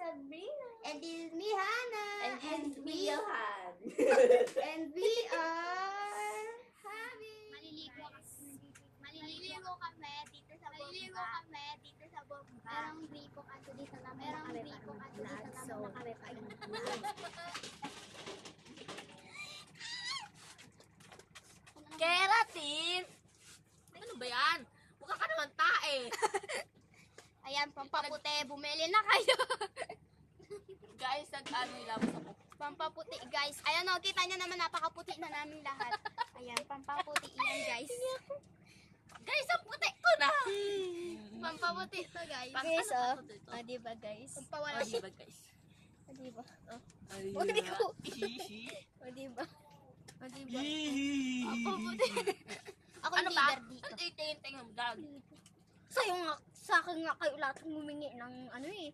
Sabrina. And this is me, Hannah. And me, Johan. And we are having... Maliligo kami dito sa bongga. Merong gripo kasi dito namin nakalive. Keratin! Ano ba yan? Mukha ka naman tae. Ayan, pampaputi. Bumili na kayo. Guys, nag-ano ilabas ako. Pampaputi, guys. Ayan o, kita nyo naman napakaputi na namin lahat. Ayan, pampaputi yan, guys. Guys, ang puti ko na! Pampaputi to, guys. Guys, Paano oh. ito? Oh, diba, guys? Pampawala Oh, diba guys? Oh, diba? Ay, Oh, di ko. Hihi. Oh, diba? O, diba? Hihi. Pampaputi. Ako Ano yung ba? leader dito. Ang tingin mo, dag. Sa'yo nga, sa akin nga kayo lahat humingi ng ano eh.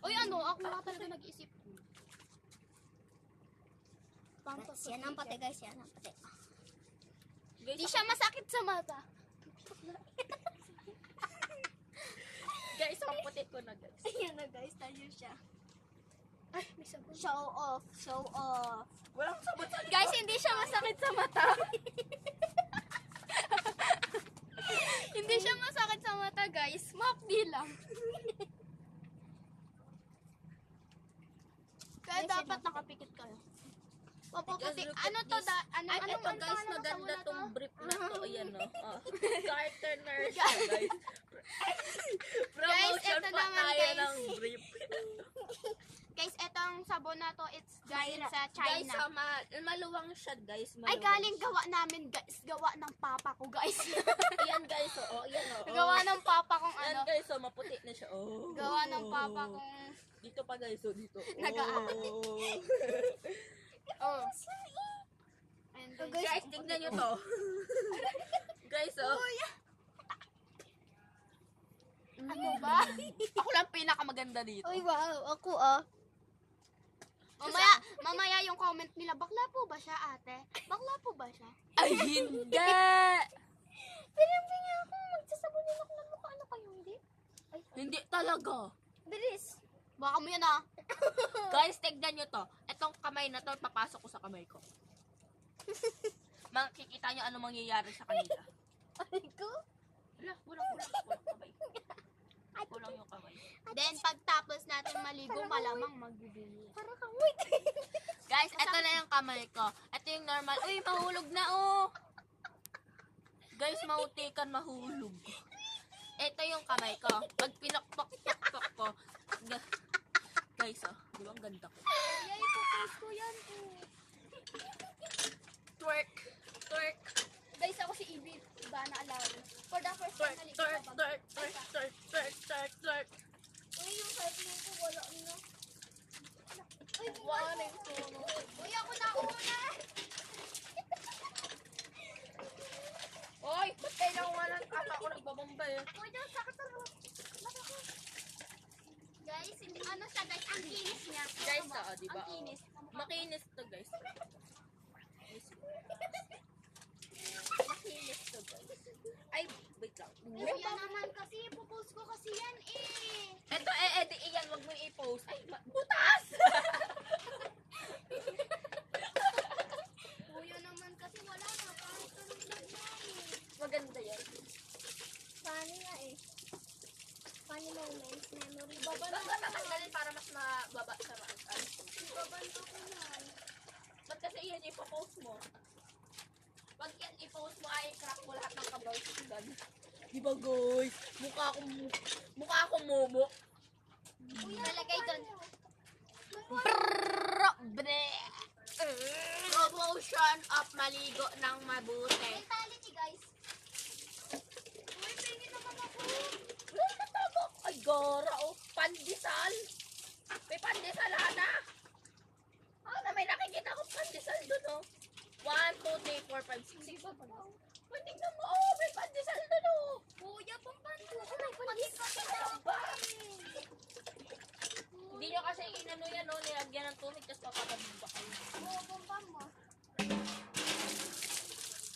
Uy, ano? Ako nga talaga nag-iisip. Yan ang pati, guys. Yan ang pati. Guys, Di siya masakit sa mata. guys, ang puti ko na guys. Ayan na, guys. Tayo siya. Ay, may sabon. Show off. Show off. Walang sabon sa likod. Guys, hindi siya masakit sa mata. Hindi siya masakit sa mata, guys. Mapdi lang. Kaya Yes, dapat nakapikit kayo. Papaputi. Ano to? Ano, Ay, ano, ito guys, ano, maganda ano, tong ano, brief na to. Ayan o. Oh. Carter nurse guys. Promotion ito pa naman, tayo guys. ng brief. Guys, etong sabon na to, it's galing sa Guys, China. maluwang siya guys. Ay, Maluwang galing siya. gawa namin, guys. Gawa ng papa ko, guys. Ayan guys, oh. Ayan o. Oh. Gawa ng papa kong Ayan ano. guys, oh. Maputi na siya. Oh. Gawa ng papa kong... Dito pa guys, oh. Dito. Nag-aapit. Oh. And Oh, guys, Guys, tignan nyo to. Guys, oh. ano ba? Ako lang pinakamaganda dito. Uy, wow. Ako, ah. Mamaya yung comment nila, bakla po ba siya, ate? Bakla po ba siya? Ay, hindi! Pinang-pinga ako. Magsasabunin ako ng mukha. Ano kayo, hindi? Ay, Hindi talaga. bilis. Baka mo yan, ah. Guys, tignan nyo to. Itong kamay na to, papasok ko sa kamay ko. Makikita nyo ano mangyayari sa kanila. Ay, ko? Wala, kulang kamay. Kulang yung kamay. Then, pagtapos natin maligo, malamang magbibili. Para kang wait. Guys, ito na yung kamay ko. Ito yung normal. Uy, mahulog na oh! Guys, mautikan mahulog. Ito yung kamay ko. Pag pinakpak ko, guys, oh, di ba ang ganda ko? Ay, ipopost ko yan, oh. Twerk! Twerk! Guys, ako si Ivy. Iba na allowance. For the first Twerk! time, Twerk! Twerk! Twerk! Twerk! Twerk! Twerk! Twerk! Uy, yung cycling ko, wala na. Uy, Warning ko. Uy, ako na una. Oy! Ba't kayo nakuwalan? Kala ko nagbabamba eh. Uy, dyan, sakit sa mga. Guys, hindi, ano siya, guys, ang kinis niya. Guys, di ba? Ang kinis. Makinis to, guys. Makinis to, guys. Ay, wait lang. Uy, yan naman kasi, ipopost ko kasi yan eh. Eto, edi iyan, wag mo i-post. Ay, butas! Kuya naman kasi wala na, kahit anong vlog namin. Maganda yan. Funny nga eh. Funny moments, memory. Ba't ka tatanggalin para mas mababa sa maasan? Ibabanto ko yan. Ba't kasi iyan ipopost mo? Pag yan i-post mo ay crack mo lahat ng kabalsigan. Diba guys? Mukha akong momo. Nalagay doon. Promotion of maligo ng mabuti. Mentality, guys. Uy, pingin naman ako. Wala na tabo. Ay, gara oh. Pandesal. May pandesal na. Ah, may nakikita ko pandesal doon oh. 1, 2, 3, 4, 5, 6, 7, 8. Uy, tingnan mo. Oh, may pandesal doon oh. Kuya, pampanto ko. Ba? Hindi nyo kasi inano yan oh. Nilagyan ng tubig tapos papapababa kayo. Oo, bumbang mo.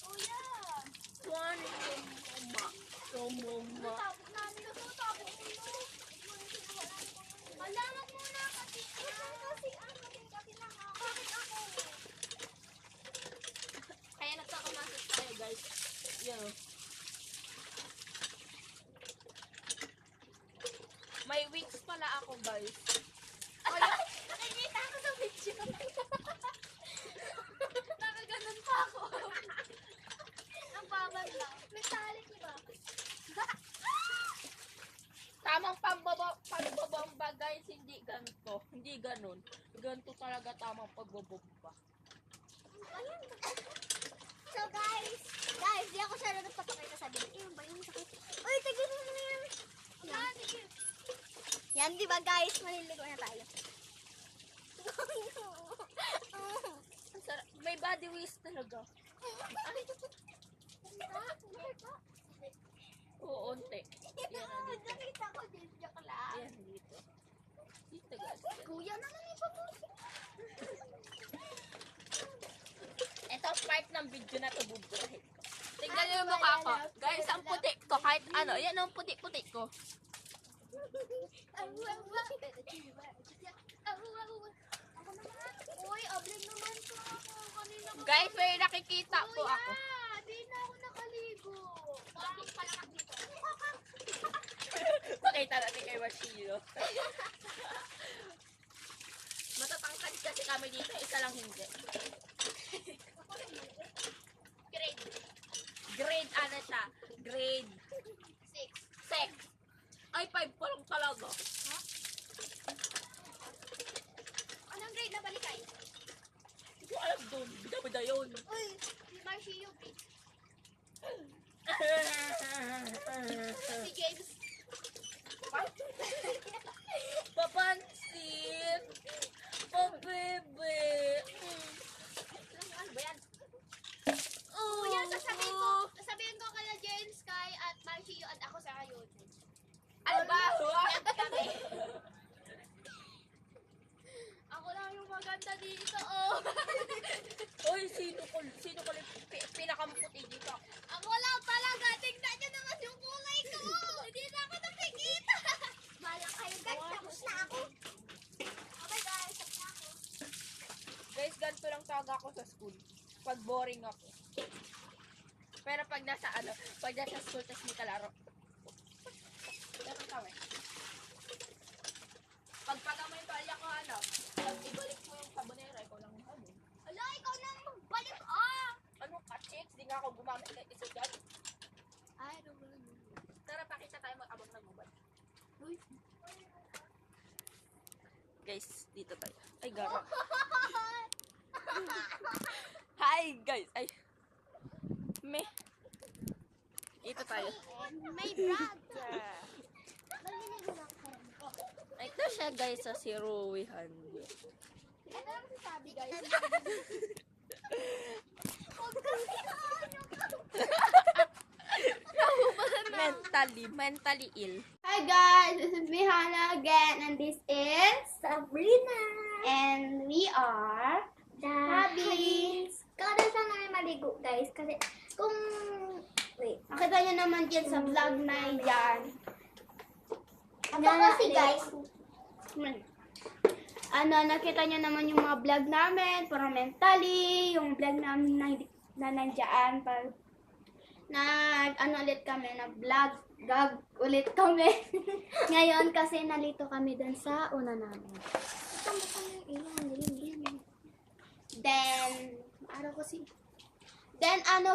Kuya. One, mama. Tapos namin na ito. Tapos ulo. Alamak mo May wings pala ako, guys. Nakikita ko sa video. Nakaganon pa ako. Ang babal lang. Metallic, diba? Tamang pagbabomba, guys. Hindi ganito. Hindi ganon. Ganito talaga tamang pagbabomba. So guys, di ako siya nagpapakita sa video. Yung ba yung sakit? Uy, tigil mo na yan. Yan, di ba guys? Maliligo na tayo. May body waste talaga. Oo, unti. Yan, dito. Nakita ko din, joke lang. Yan, dito. Dito, guys. Kuya naman yung pabusin. Ito part ng video na ito, buburahin ko. Tingnan niyo yung mukha ko. Guys, ang puti ko. Kahit ano, yan ang puti-puti ko. Uy, abling naman po ako. Kanina ko. Guys, may nakikita po ako. Di na ako nakaligo. Bakit pala ka dito? Pakita natin kay Washio. Matatangkad kasi kami dito. Isa lang hindi. Grade ano siya? Grade 6. Ay, 5 pa lang talaga. Anong grade na balikay? Hindi ko alam doon. Bida-bida yun. Uy, Si Marcio grade. Si James. Papansin. Pabebe. Ano ba yan? Oh, Kuya, sasabihin ko kala James, Sky, at Marcio at ako sa kayo. Ano ba? Kami. Ako lang yung maganda dito, oh. Uy, sino ko pinakamputi dito? Ako lang talaga. Tingnan nyo naman yung kulay ko. Hindi na ako nakikita. Bala kayo guys, tapos na ako. Okay guys, tapos na ako. Guys, ganito lang talaga ako sa school. Pag boring ako. Pero pag nasa school, tas may kalaro. Ganun kami. Pag mo yung palya ko, pag ibalik mo yung sabonera, ikaw lang yung sabon. Ala, ikaw na magbalik. Ah! Ano ka, chicks? Di nga ako gumamit ng isa dyan. Ay, ano ba yun? Tara, pakita tayo mag-abang ng mobile. Uy. Guys, dito tayo. Ay, gara. Hi, guys. Ay. Dito tayo. My brother. Maliligo lang kayo. Ay, ito siya, guys, sa si Rui Hanyo. Ano lang sasabi, guys? Mentally ill. Hi guys, this is Mihana again, and this is Sabrina. and we are Happy. Kada saan namin maligo guys. Kasi kung... Wait. Nakita nyo naman dyan sa vlog na yan. Ako kasi guys. Nakita nyo naman yung mga vlog namin, para mentally, yung vlog namin na nandiyan, ulit kami, vlog ulit kami. Ngayon kasi nalito kami dun sa una namin. Then,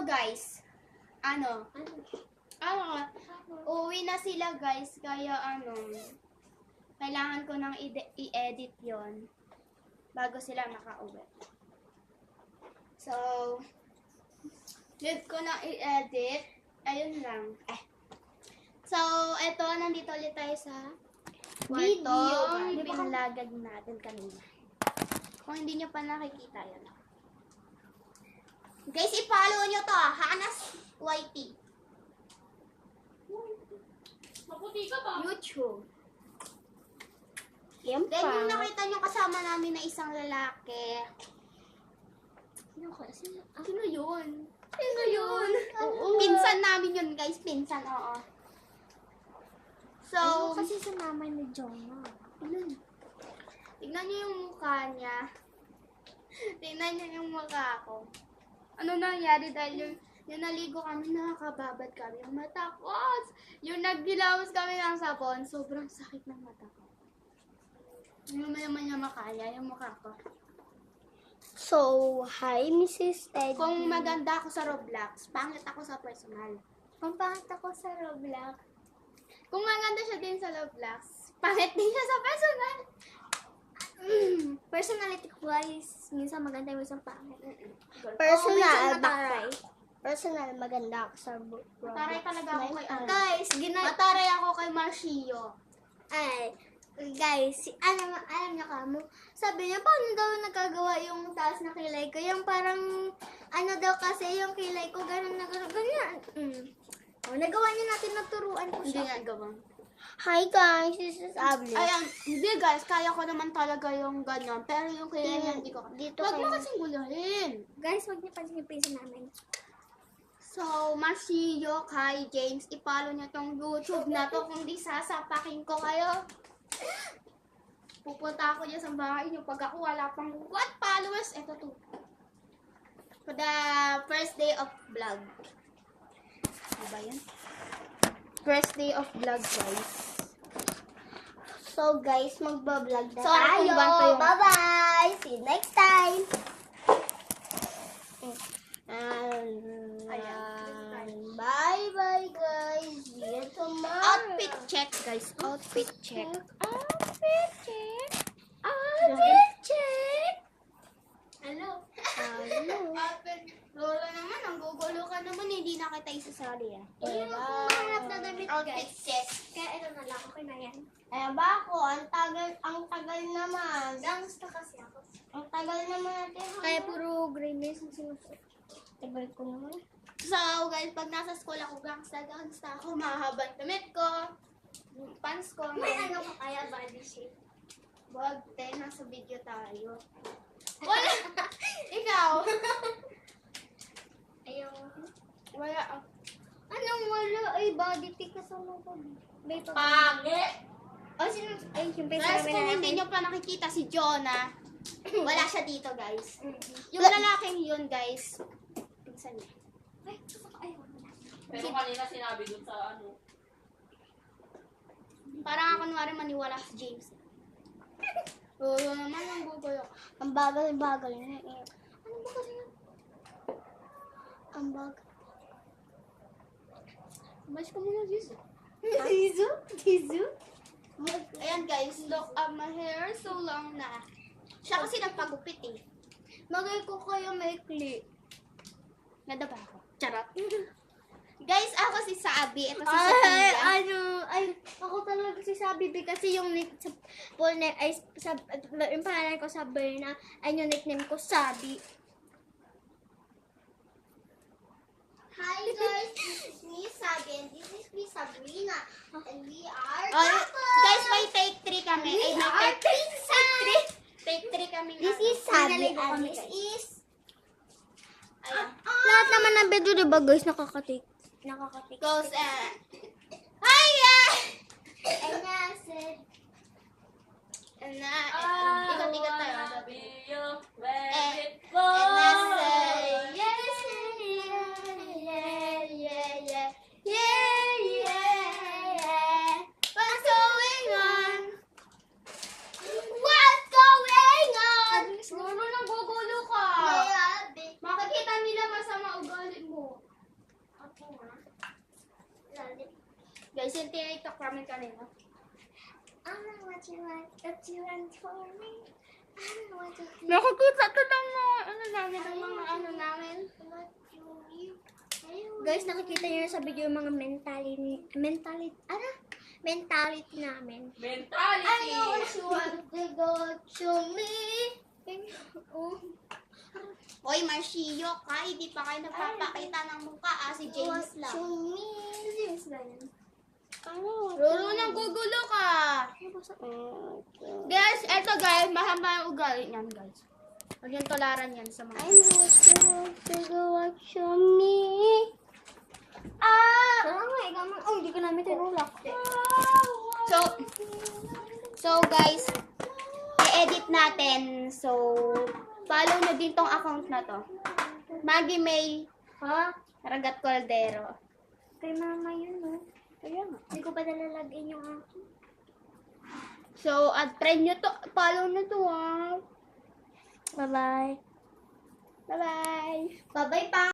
guys, uwi na sila guys, kaya kailangan ko nang i-edit yon bago sila makauwi. So, need ko na i-edit. Ayun lang. So, eto, nandito ulit tayo sa Video. yung pinlagag natin kanina. Kung hindi nyo pa nakikita yun. Guys, i-follow nyo to. Hanas YT. Maputi ka ba? YouTube. Yan Then, yung nakita nyo kasama namin na isang lalaki. Sino yun? Sino yun? Pinsan namin yun, guys. Pinsan, oo. So, kasi sa mama ni Jonah. tignan nyo yung mukha niya. Tignan nyo yung mukha ko. Ano nangyari dahil yung Yung naligo kami, nakakababad kami yung mata ko. Yung nagdilawas kami ng sabon, sobrang sakit ng mata ko. Yung naman niya makaya, yung mukha ko. So, hi, Mrs. Teddy. Kung maganda ako sa Roblox, pangit ako sa personal. Kung pangit ako sa Roblox. Kung maganda siya din sa Roblox, pangit din siya sa personal. Personality ko guys, minsan maganda, minsan pangit. Personal, Personal, maganda ako sa Roblox. Mataray talaga ako kay ano. Guys, Mataray ako kay Marcio. Ay, guys, alam niya ka mo, sabi niya, paano daw nagagawa yung taas na kilay ko? Yung parang, ano daw kasi, yung kilay ko, ganun na ganun, ganyan. Oh, nagawa niya natin, naturuan ko Hindi siya. nga gawang. Hi guys, this is Abby. Ayan, hindi guys, kaya ko naman talaga yung ganyan. Pero yung kaya niya, hindi ko. Dito Huwag mo kayo. kasing gulahin. Guys, wag niyo pansin yung page namin. So, Marcio, Kai, James, ipalo niyo tong YouTube na to. Kung di sasapakin ko kayo. Pupunta ako dyan sa bahay niyo. Pag ako wala pang 1 followers, eto to. For the first day of vlog. Diba yan? First day of vlog, guys. So guys, magbablog na So, ano tayo. kung ba yung- Bye-bye! See you next time! Bye-bye guys! See you tomorrow! Outfit check, guys. Outfit check. Outfit check! Outfit check! Hello. Hello! Outfit. Lola naman, ang gugulo ka naman. Hindi na kita isasali ah. Ayun, mahanap na damit Outfit guys. check. Kaya ito na lang, okay na yan. Eh ba ako, ang tagal naman. Gangsta kasi ako. Ang tagal naman natin. Kaya puro gray mess ang sinusuot. Tagal ko naman. So, guys, pag nasa school ako, gangsta ako. Mahabang damit ko. Yung pants ko. May ano ka kaya body shape? Wag, te, nasa video tayo. Wala. Ikaw. Ayaw. Wala. Anong wala? Ay, body pic ka sa mga may pa. Pangit. O, sino? Ay, yung face Guys, namin kung na hindi natin. nyo pa nakikita si Jonah, wala siya dito, guys. Mm-hmm. Yung lalaking yun, guys, pinsan niya. Ay, ayaw na. Pero kanina sinabi dun sa ano. Parang ako kunwari maniwala si James. Oo, naman ang gugulo. Ang bagal-bagal na eh. Ano ba kasi yun? Ang bagal. Mas ka muna, James. Tizu? Tizu? Ayan, guys, look at my hair. So long na. Siya kasi nagpagupit eh. Magay ko kayo maikli. Nadaba ako. Charot. Guys, ako si Sabi. Ito si Ay, Sophia. ay, ako talaga si Sabi kasi yung sa full name ay yung pangalan ko Sabrina, ay yung nickname ko Sabi. Hi guys, this is me Sabi and this is me Sabrina. And we are Oh, guys, may take 3 kami. Ay, may take 3. Take 3 kami. This is Sabi Naligo and kami, this guys. is Ayan. lahat naman ng video diba guys nakakatik. Goes, hiya! And I said, Ikat-ikat tayo. Be you Eh, when it And I goes. say, yes, yeah, yeah, yeah, yeah, yeah. what's going on? What's going on? Lolo, nagugulo ka. Makikita nila masama ugali mo. Guys, yung tinaitok namin kanina. I don't know what you want for me. I don't know what you Nakikita to ng mga ano namin. Guys, nakikita niyo sa video yung mga mentality namin. Mentality. you want to go to me. Hoy, Marcio, Kai, di pa kayo nagpapakita ng mukha si James lang. To me. James ba yan? Lolo, nagugulo ka. Guys, eto guys, mahaba yung ugali niyan, guys. Huwag yung tolaran yan sa mga... I know you want to go to me. Parang nga, ikaw man. Oh, hindi ko namin tinulak. So guys, i-edit natin. So, follow nyo din tong account na to. Maggie May Ha? Ragat Caldero. Kay mama yun, no? Kaya nga. Hindi ko pa nalalagyan yung akin. So, at friend nyo to. Follow nyo to, Bye-bye. Bye-bye. Bye-bye, pa.